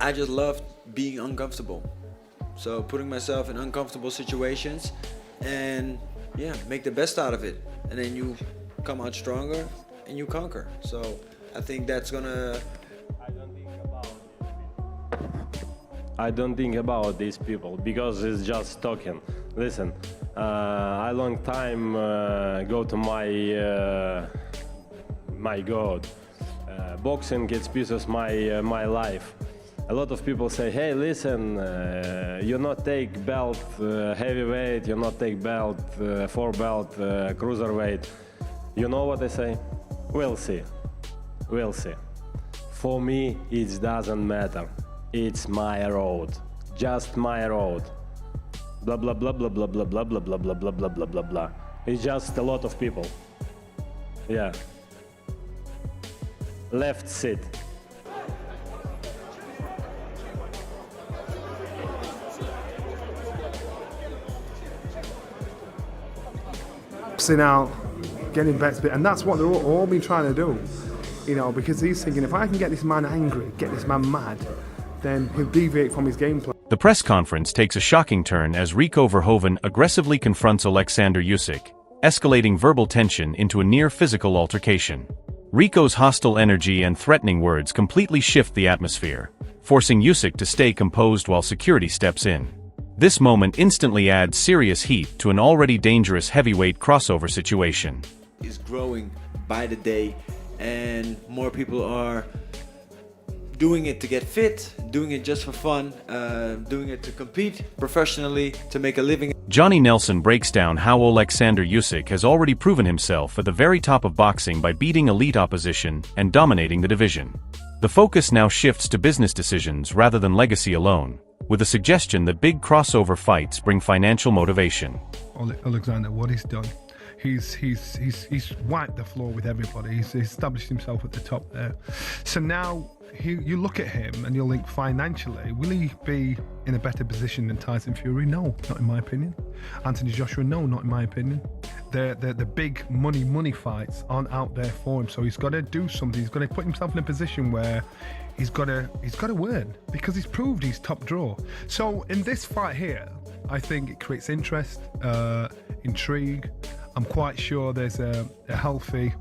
I just love being uncomfortable. So putting myself in uncomfortable situations and yeah, make the best out of it. And then you come out stronger and you conquer. So I think that's gonna... I don't think about these people because it's just talking. Listen, I long time go to my God. Boxing gets pieces my life. A lot of people say, hey, listen, you not take belt heavyweight, you not take belt 4 belt cruiserweight. You know what I say? We'll see. We'll see. For me, it doesn't matter. It's my road. Just my road. Blah blah blah blah blah blah blah blah blah blah blah blah blah blah blah. It's just a lot of people. Yeah. Left sit. Out, getting bets, and that's what they're all been trying to do, you know, because he's thinking if I can get this man angry, get this man mad, then he'll deviate from his game plan. The press conference takes a shocking turn as Rico Verhoeven aggressively confronts Oleksandr Usyk, escalating verbal tension into a near-physical altercation. Rico's hostile energy and threatening words completely shift the atmosphere, forcing Usyk to stay composed while security steps in. This moment instantly adds serious heat to an already dangerous heavyweight crossover situation. Is growing by the day, and more people are doing it to get fit, doing it just for fun, doing it to compete professionally, to make a living. Johnny Nelson breaks down how Oleksandr Usyk has already proven himself at the very top of boxing by beating elite opposition and dominating the division. The focus now shifts to business decisions rather than legacy alone, with a suggestion that big crossover fights bring financial motivation. Oleksandr, what he's done, he's wiped the floor with everybody. He's established himself at the top there. So now you look at him and you'll think financially, will he be in a better position than Tyson Fury? No, not in my opinion. Anthony Joshua? No, not in my opinion. The big money fights aren't out there for him, so he's got to do something. He's got to put himself in a position where he's got to win, because he's proved he's top draw. So in this fight here, I think it creates interest, intrigue. I'm quite sure there's a healthy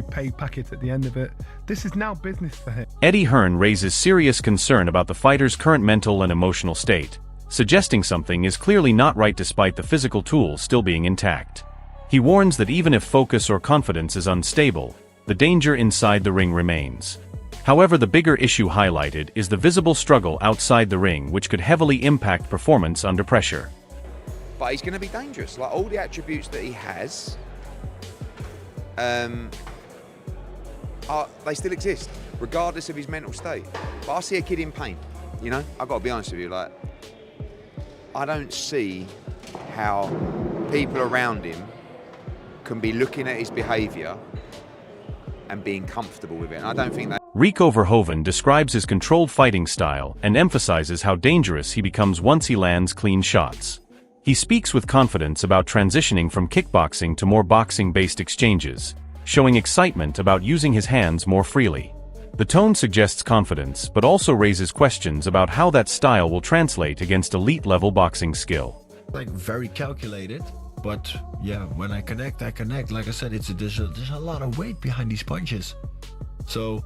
pay packet at the end of it. This is now business for him. Eddie Hearn raises serious concern about the fighter's current mental and emotional state, suggesting something is clearly not right despite the physical tools still being intact. He warns that even if focus or confidence is unstable, the danger inside the ring remains. However, the bigger issue highlighted is the visible struggle outside the ring, which could heavily impact performance under pressure. But he's going to be dangerous. Like, all the attributes that he has, they still exist, regardless of his mental state. But I see a kid in pain, you know? I've got to be honest with you, like, I don't see how people around him can be looking at his behaviour and being comfortable with it. And I don't think that... Rico Verhoeven describes his controlled fighting style and emphasizes how dangerous he becomes once he lands clean shots. He speaks with confidence about transitioning from kickboxing to more boxing-based exchanges, showing excitement about using his hands more freely. The tone suggests confidence, but also raises questions about how that style will translate against elite-level boxing skill. Like, very calculated, but yeah, when I connect. Like I said, there's a lot of weight behind these punches. So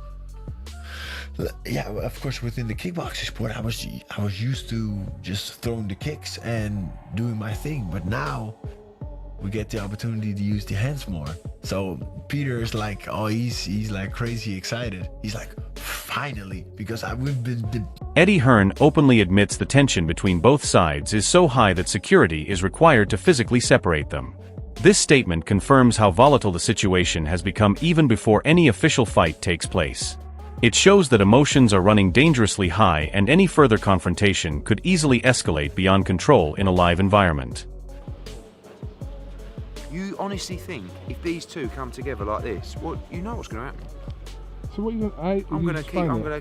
yeah, of course, within the kickboxing sport, I was used to just throwing the kicks and doing my thing, but now we get the opportunity to use the hands more. So Peter is like, oh, he's like crazy excited. He's like, finally, because we've been... Eddie Hearn openly admits the tension between both sides is so high that security is required to physically separate them. This statement confirms how volatile the situation has become even before any official fight takes place. It shows that emotions are running dangerously high, and any further confrontation could easily escalate beyond control in a live environment. You honestly think if these two come together like this, well, you know what's going to happen? So what you I'm going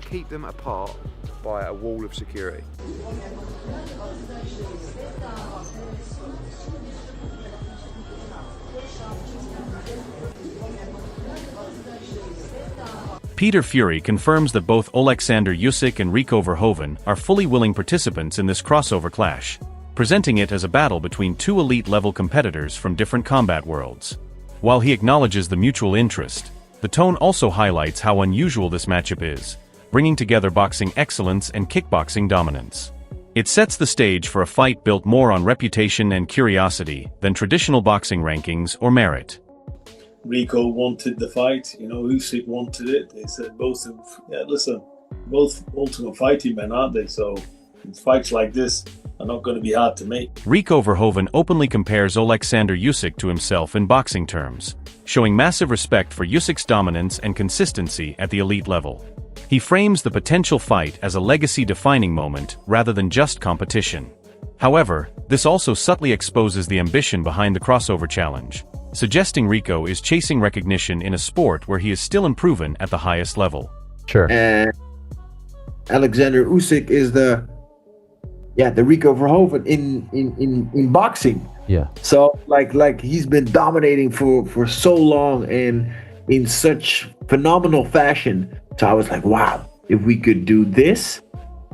to keep them apart by a wall of security. Peter Fury confirms that both Oleksandr Usyk and Rico Verhoeven are fully willing participants in this crossover clash, presenting it as a battle between two elite-level competitors from different combat worlds. While he acknowledges the mutual interest, the tone also highlights how unusual this matchup is, bringing together boxing excellence and kickboxing dominance. It sets the stage for a fight built more on reputation and curiosity than traditional boxing rankings or merit. Rico wanted the fight, Usyk wanted it. They said both ultimate fighting men, aren't they? So fights like this are not going to be hard to make. Rico Verhoeven openly compares Oleksandr Usyk to himself in boxing terms, showing massive respect for Usyk's dominance and consistency at the elite level. He frames the potential fight as a legacy-defining moment rather than just competition. However, this also subtly exposes the ambition behind the crossover challenge, suggesting Rico is chasing recognition in a sport where he is still unproven at the highest level. Sure. And Oleksandr Usyk is the Rico Verhoeven in boxing. Yeah. So like he's been dominating for so long and in such phenomenal fashion. So I was like, wow, if we could do this,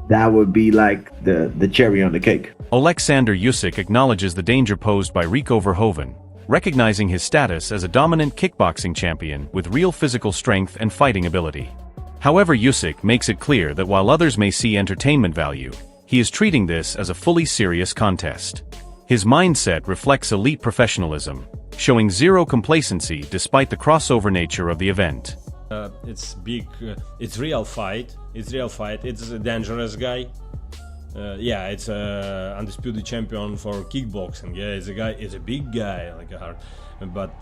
that would be like the cherry on the cake. Oleksandr Usyk acknowledges the danger posed by Rico Verhoeven, recognizing his status as a dominant kickboxing champion with real physical strength and fighting ability. However, Usyk makes it clear that while others may see entertainment value, he is treating this as a fully serious contest. His mindset reflects elite professionalism, showing zero complacency despite the crossover nature of the event. It's big, it's real fight, it's a dangerous guy. It's a undisputed champion for kickboxing. It's a big guy, like a hard, but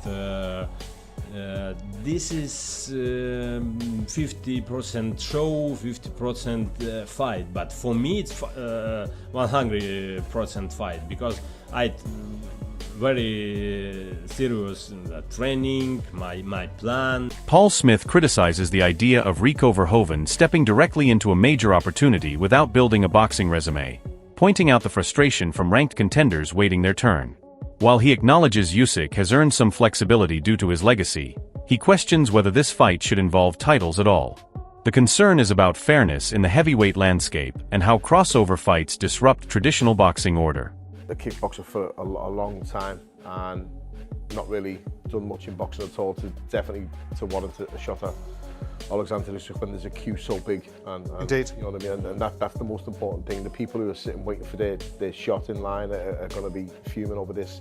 this is 50% show, 50% fight. But for me, it's 100% fight because I very serious in the training, my plan. Paul Smith criticizes the idea of Rico Verhoeven stepping directly into a major opportunity without building a boxing resume, pointing out the frustration from ranked contenders waiting their turn. While he acknowledges Usyk has earned some flexibility due to his legacy, he questions whether this fight should involve titles at all. The concern is about fairness in the heavyweight landscape and how crossover fights disrupt traditional boxing order. A kickboxer for a long time and not really done much in boxing at all to warrant a shot at Oleksandr Usyk when there's a queue so big. And Indeed. You know what I mean? And that's the most important thing. The people who are sitting waiting for their shot in line are going to be fuming over this.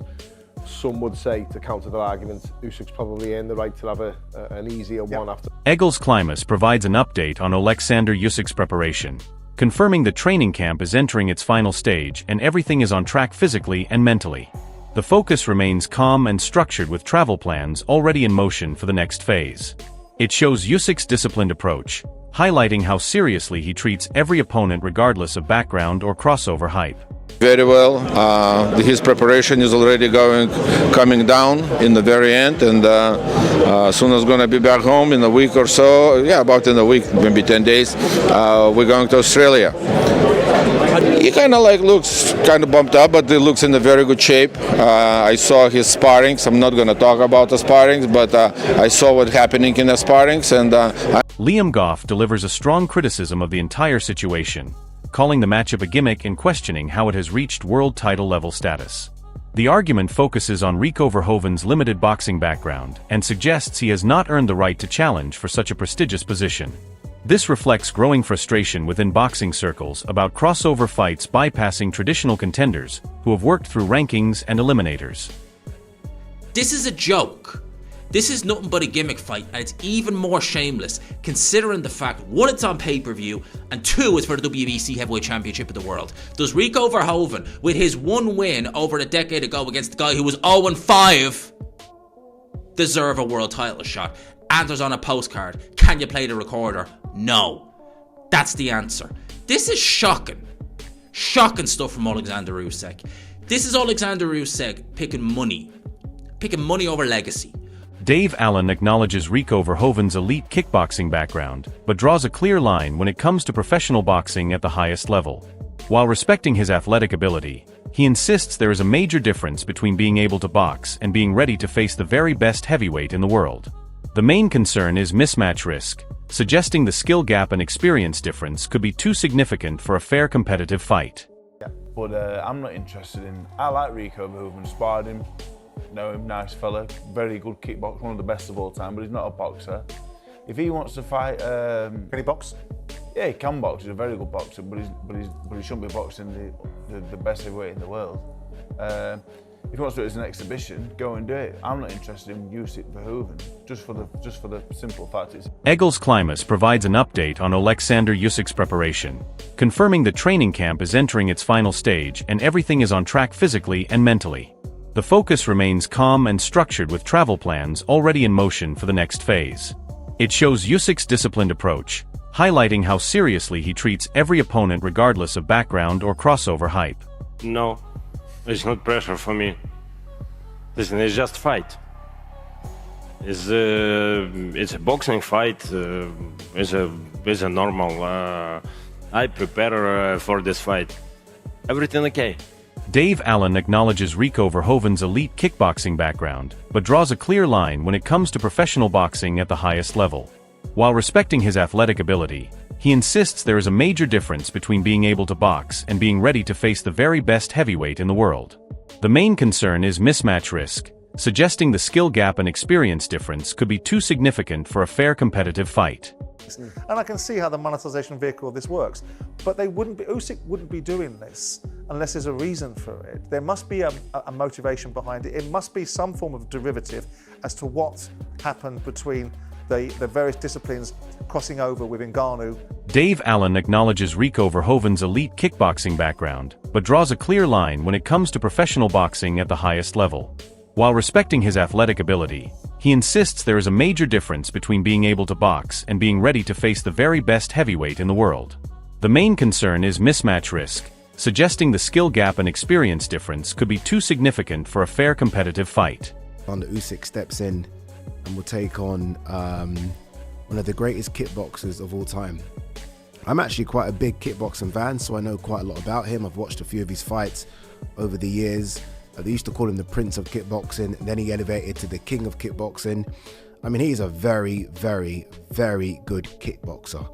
Some would say, to counter their argument, Usyk's probably earned the right to have an easier one after. Egil's Klimas provides an update on Oleksandr Usyk's preparation, confirming the training camp is entering its final stage and everything is on track physically and mentally. The focus remains calm and structured with travel plans already in motion for the next phase. It shows Usyk's disciplined approach, highlighting how seriously he treats every opponent regardless of background or crossover hype. Very well. His preparation is already coming down in the very end, and soon as going to be back home in a week or so. Yeah, about in a week, maybe 10 days. We're going to Australia. He kind of looks kind of bumped up, but he looks in a very good shape. I saw his sparrings. I'm not going to talk about the sparrings, but I saw what's happening in the sparrings. And Liam Goff delivers a strong criticism of the entire situation, calling the matchup a gimmick and questioning how it has reached world title level status. The argument focuses on Rico Verhoeven's limited boxing background and suggests he has not earned the right to challenge for such a prestigious position. This reflects growing frustration within boxing circles about crossover fights bypassing traditional contenders who have worked through rankings and eliminators. This is a joke. This is nothing but a gimmick fight, and it's even more shameless considering the fact, one, it's on pay-per-view, and two, it's for the WBC Heavyweight Championship of the world. Does Rico Verhoeven, with his one win over a decade ago against the guy who was 0-5, deserve a world title shot? Answers on a postcard. Can you play the recorder? No. That's the answer. This is shocking. Shocking stuff from Oleksandr Usyk. This is Oleksandr Usyk picking money over legacy. Dave Allen acknowledges Rico Verhoeven's elite kickboxing background, but draws a clear line when it comes to professional boxing at the highest level. While respecting his athletic ability, he insists there is a major difference between being able to box and being ready to face the very best heavyweight in the world. The main concern is mismatch risk, suggesting the skill gap and experience difference could be too significant for a fair competitive fight. But I'm not interested in... I like Rico Verhoeven, sparred him, know him, nice fella, very good kickboxer, one of the best of all time, but he's not a boxer. If he wants to fight... Can he box? Yeah, he can box, he's a very good boxer, but he shouldn't be boxing the best heavyweight in the world. If he wants to do it as an exhibition, go and do it. I'm not interested in Usyk Verhoeven, just for the simple fact it's... Egil's Klimas provides an update on Oleksandr Usyk's preparation, confirming that training camp is entering its final stage and everything is on track physically and mentally. The focus remains calm and structured with travel plans already in motion for the next phase. It shows Usyk's disciplined approach, highlighting how seriously he treats every opponent regardless of background or crossover hype. No, it's not pressure for me. Listen, it's just fight. It's a boxing fight. It's a normal. I prepare for this fight. Everything okay. Dave Allen acknowledges Rico Verhoeven's elite kickboxing background, but draws a clear line when it comes to professional boxing at the highest level. While respecting his athletic ability, he insists there is a major difference between being able to box and being ready to face the very best heavyweight in the world. The main concern is mismatch risk, suggesting the skill gap and experience difference could be too significant for a fair competitive fight. And I can see how the monetization vehicle of this works, but Usyk wouldn't be doing this unless there's a reason for it. There must be a motivation behind it. It must be some form of derivative as to what happened between the various disciplines crossing over with Ngannou. Dave Allen acknowledges Rico Verhoeven's elite kickboxing background, but draws a clear line when it comes to professional boxing at the highest level. While respecting his athletic ability, he insists there is a major difference between being able to box and being ready to face the very best heavyweight in the world. The main concern is mismatch risk, suggesting the skill gap and experience difference could be too significant for a fair competitive fight. Usyk steps in and will take on one of the greatest kickboxers of all time. I'm actually quite a big kickboxing fan, so I know quite a lot about him. I've watched a few of his fights over the years. They used to call him the Prince of Kickboxing, and then he elevated to the King of Kickboxing. I mean, he's a very, very, very good kickboxer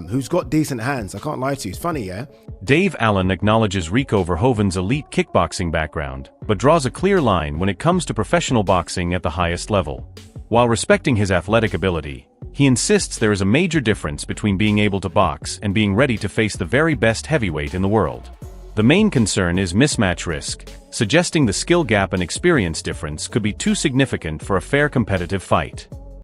who's got decent hands. I can't lie to you. It's funny, yeah? Dave Allen acknowledges Rico Verhoeven's elite kickboxing background, but draws a clear line when it comes to professional boxing at the highest level. While respecting his athletic ability, he insists there is a major difference between being able to box and being ready to face the very best heavyweight in the world. The main concern is mismatch risk, suggesting the skill gap and experience difference could be too significant for a fair competitive fight.